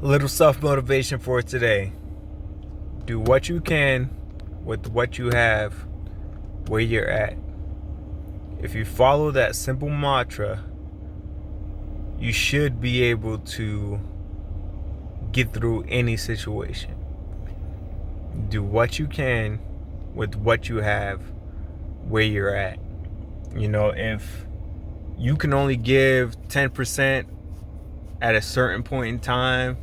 A little self-motivation for today. Do what you can with what you have where you're at. If you follow that simple mantra, you should be able to get through any situation. Do what you can with what you have where you're at. If you can only give 10% at a certain point in time,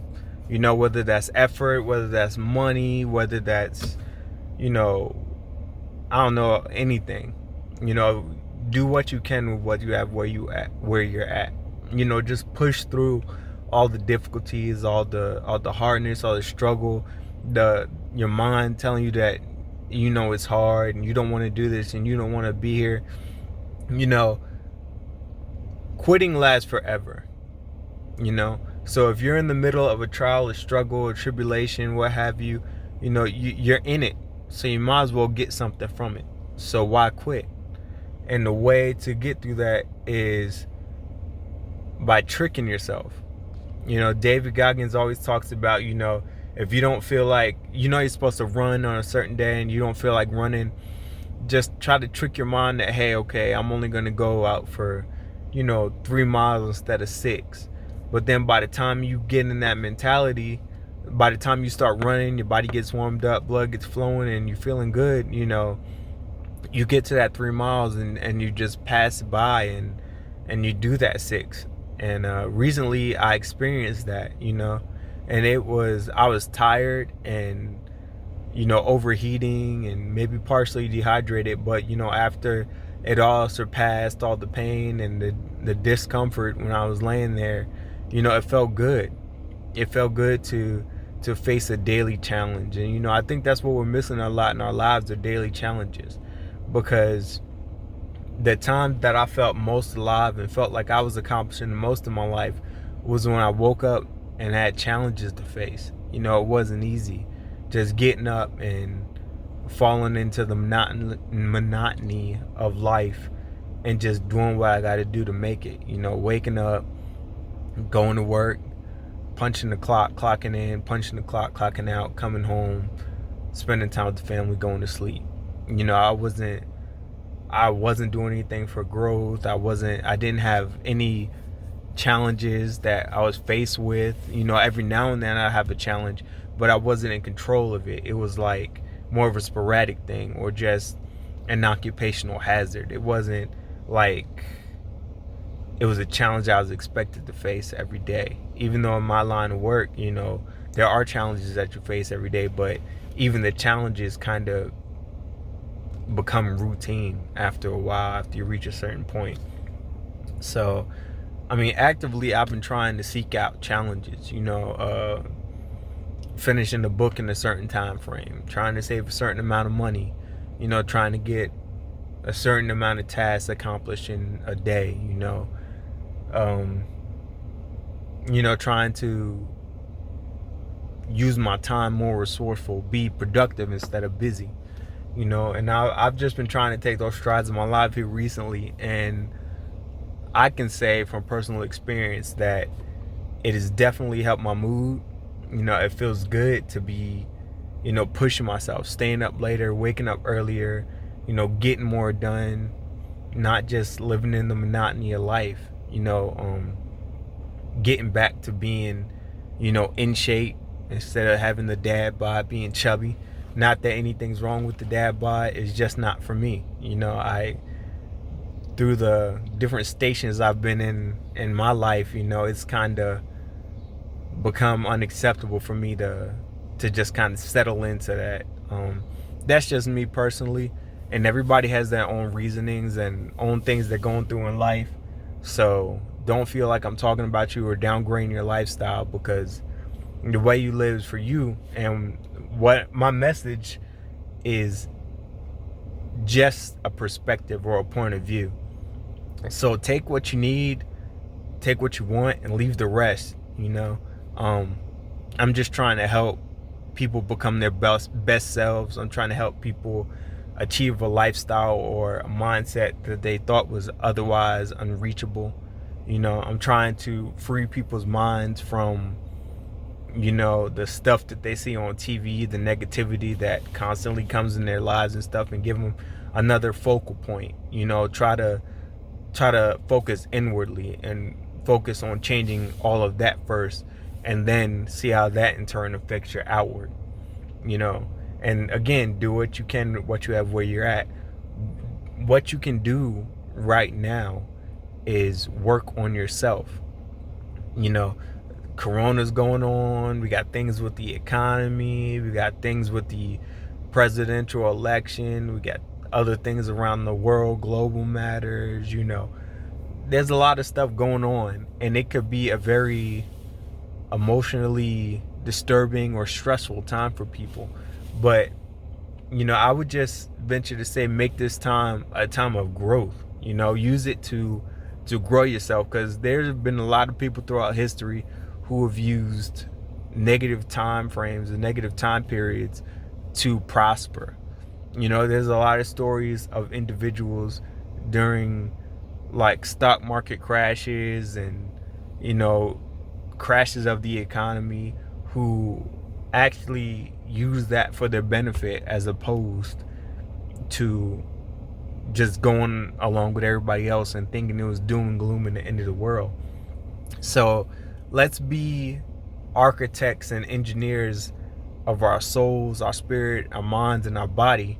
whether that's effort, whether that's money, whether that's, I don't know, anything, do what you can with what you have where you're at. Just push through all the difficulties, all the hardness, all the struggle, your mind telling you that it's hard and you don't want to do this and you don't want to be here. Quitting lasts forever. So if you're in the middle of a trial, a struggle, a tribulation, what have you, you're in it, so you might as well get something from it. So why quit? And the way to get through that is by tricking yourself. David Goggins always talks about, if you don't feel like, you're supposed to run on a certain day and you don't feel like running, just try to trick your mind that, hey, okay, I'm only going to go out for 3 miles instead of 6. But then by the time you get in that mentality, by the time you start running, your body gets warmed up, blood gets flowing, and you're feeling good, you get to that 3 miles and you just pass by and you do that 6. And recently I experienced that, and I was tired and, overheating and maybe partially dehydrated. But, after it all surpassed all the pain and the discomfort when I was laying there, it felt good. It felt good to face a daily challenge. And, I think that's what we're missing a lot in our lives, are daily challenges. Because the time that I felt most alive and felt like I was accomplishing the most in my life was when I woke up and had challenges to face. It wasn't easy just getting up and falling into the monotony of life and just doing what I got to do to make it. Waking up, going to work, punching the clock, clocking in, punching the clock, clocking out, coming home, spending time with the family, going to sleep. I wasn't doing anything for growth. I didn't have any challenges that I was faced with. Every now and then I have a challenge, but I wasn't in control of it. It was like more of a sporadic thing or just an occupational hazard. It wasn't like it was a challenge I was expected to face every day. Even though in my line of work, there are challenges that you face every day, but even the challenges kind of become routine after a while, after you reach a certain point. So, actively I've been trying to seek out challenges, finishing the book in a certain time frame, trying to save a certain amount of money, trying to get a certain amount of tasks accomplished in a day, trying to use my time more resourceful, be productive instead of busy, and I've just been trying to take those strides in my life here recently, and I can say from personal experience that it has definitely helped my mood. It feels good to be, pushing myself, staying up later, waking up earlier, getting more done, not just living in the monotony of life, getting back to being, in shape instead of having the dad bod, being chubby. Not that anything's wrong with the dad bod, it's just not for me. Through the different stations I've been in my life, it's kind of become unacceptable for me to just kind of settle into that. That's just me personally, and everybody has their own reasonings and own things they're going through in life. So don't feel like I'm talking about you or downgrading your lifestyle, because the way you live is for you, and what my message is just a perspective or a point of view. So take what you need, take what you want, and leave the rest. I'm just trying to help people become their best selves. I'm trying to help people achieve a lifestyle or a mindset that they thought was otherwise unreachable. I'm trying to free people's minds from, you know, the stuff that they see on TV, the negativity that constantly comes in their lives and stuff, and give them another focal point. You know, try to focus inwardly and focus on changing all of that first, and then see how that in turn affects your outward. You know, and again, do what you can with what you have where you're at. What you can do right now is work on yourself. You know, Corona's going on. We got things with the economy. We got things with the presidential election. We got other things around the world, global matters. You know, there's a lot of stuff going on, and it could be a very emotionally disturbing or stressful time for people. But, you know, I would just venture to say, make this time a time of growth. You know, use it to grow yourself, because there's been a lot of people throughout history who have used negative time frames and negative time periods to prosper. You know, there's a lot of stories of individuals during like stock market crashes and, you know, crashes of the economy, who actually use that for their benefit, as opposed to just going along with everybody else and thinking it was doom and gloom and the end of the world. So let's be architects and engineers of our souls, our spirit, our minds, and our body,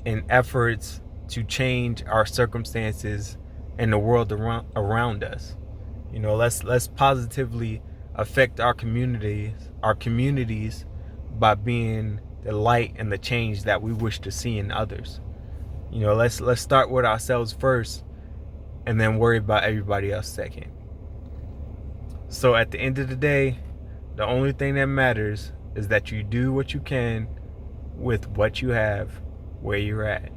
in efforts to change our circumstances and the world around us. You know, let's positively affect our communities by being the light and the change that we wish to see in others. You know, let's start with ourselves first, and then worry about everybody else second. So at the end of the day, the only thing that matters is that you do what you can with what you have where you're at.